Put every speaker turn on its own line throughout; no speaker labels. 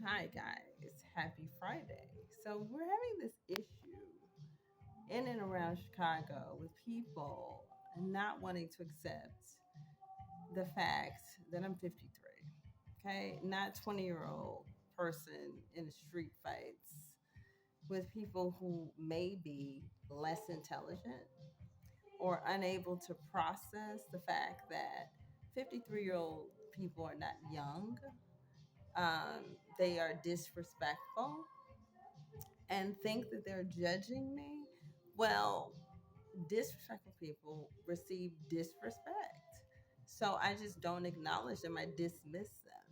Hi, guys. Happy Friday. So, we're having this issue in and around Chicago with people not wanting to accept the fact that I'm 53. Okay? Not 20-year-old person in the street fights with people who may be less intelligent or unable to process the fact that 53-year-old people are not young. They are disrespectful and think that they're judging me. Well, disrespectful people receive disrespect. So I just don't acknowledge them. I dismiss them.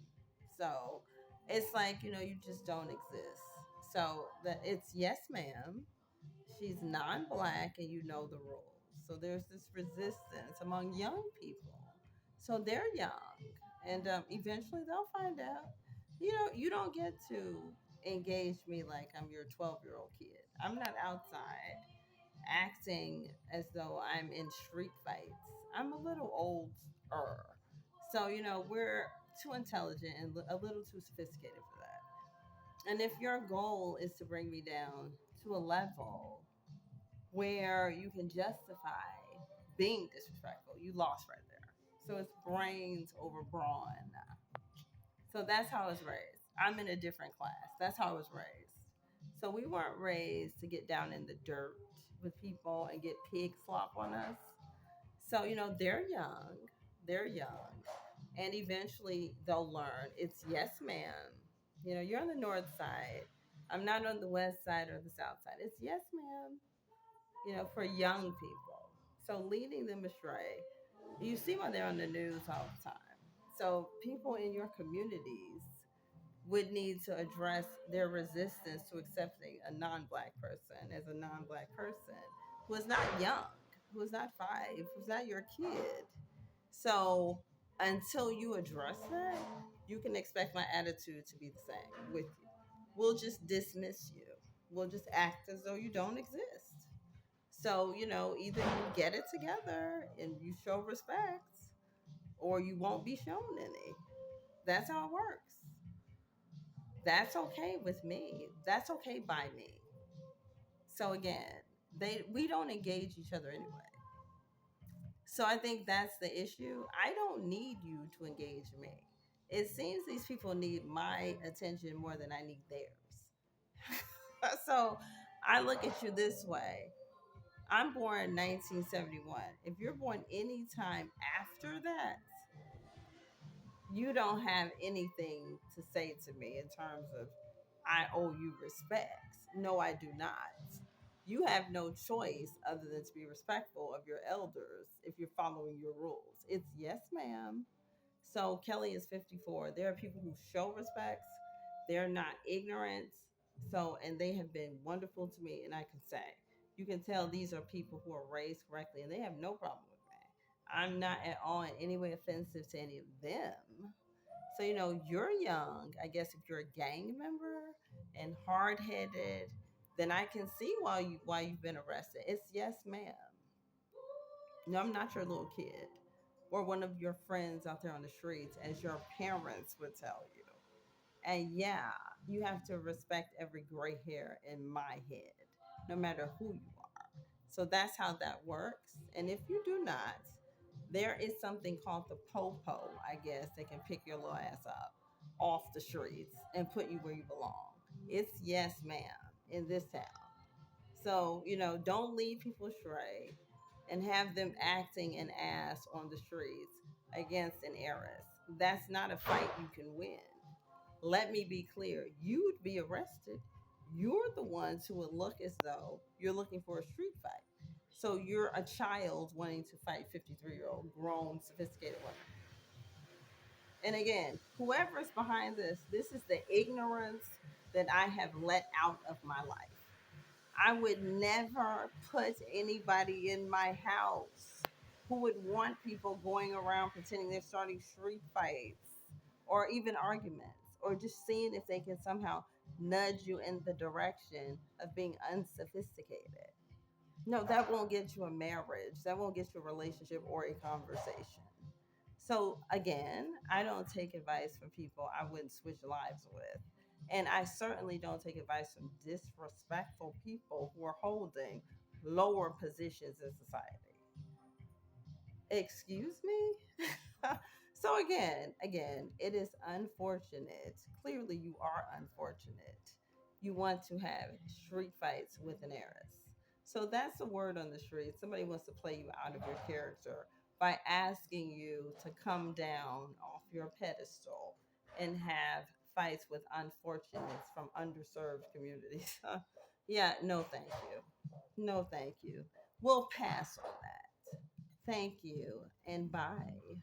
So it's like, you just don't exist. So it's yes, ma'am. She's non black and you know the rules. So there's this resistance among young people. So they're young. And eventually they'll find out. You don't get to engage me like I'm your 12-year-old kid. I'm not outside acting as though I'm in street fights. I'm a little older. So, we're too intelligent and a little too sophisticated for that. And if your goal is to bring me down to a level where you can justify being disrespectful, you lost right there. So it's brains over brawn. So that's how I was raised. I'm in a different class. That's how I was raised. So we weren't raised to get down in the dirt with people and get pig slop on us. So, they're young. They're young. And eventually they'll learn it's yes, ma'am. You're on the north side. I'm not on the west side or the south side. It's yes, ma'am, for young people. So leading them astray, you see when they're on the news all the time. So people in your communities would need to address their resistance to accepting a non-black person as a non-black person who is not young, who is not five, who's not your kid. So until you address that, you can expect my attitude to be the same with you. We'll just dismiss you. We'll just act as though you don't exist. So, either you get it together and you show respect or you won't be shown any. That's how it works. That's okay with me. That's okay by me. So again, we don't engage each other anyway. So I think that's the issue. I don't need you to engage me. It seems these people need my attention more than I need theirs. So I look at you this way. I'm born 1971. If you're born any time after that, you don't have anything to say to me in terms of I owe you respect. No, I do not. You have no choice other than to be respectful of your elders if you're following your rules. It's yes, ma'am. So Kelly is 54. There are people who show respect. They're not ignorant. So, and they have been wonderful to me. And I can say, you can tell these are people who are raised correctly and they have no problem with me. I'm not at all in any way offensive to any of them. So, you're young. I guess if you're a gang member and hard headed, then I can see why you've been arrested. It's yes, ma'am. No, I'm not your little kid or one of your friends out there on the streets, as your parents would tell you. And yeah, you have to respect every gray hair in my head, no matter who you are. So that's how that works. And if you do not, there is something called the popo, I guess, that can pick your little ass up off the streets and put you where you belong. It's yes, ma'am, in this town. So, don't lead people astray and have them acting an ass on the streets against an heiress. That's not a fight you can win. Let me be clear. You would be arrested. You're the ones who would look as though you're looking for a street fight. So you're a child wanting to fight 53-year-old grown, sophisticated women. And again, whoever is behind this is the ignorance that I have let out of my life. I would never put anybody in my house who would want people going around pretending they're starting street fights or even arguments or just seeing if they can somehow nudge you in the direction of being unsophisticated. No, that won't get you a marriage. That won't get you a relationship or a conversation. So again, I don't take advice from people I wouldn't switch lives with. And I certainly don't take advice from disrespectful people who are holding lower positions in society. Excuse me? So again, it is unfortunate. Clearly you are unfortunate. You want to have street fights with an heiress. So that's the word on the street. Somebody wants to play you out of your character by asking you to come down off your pedestal and have fights with unfortunates from underserved communities. Yeah, no thank you. No thank you. We'll pass on that. Thank you and bye.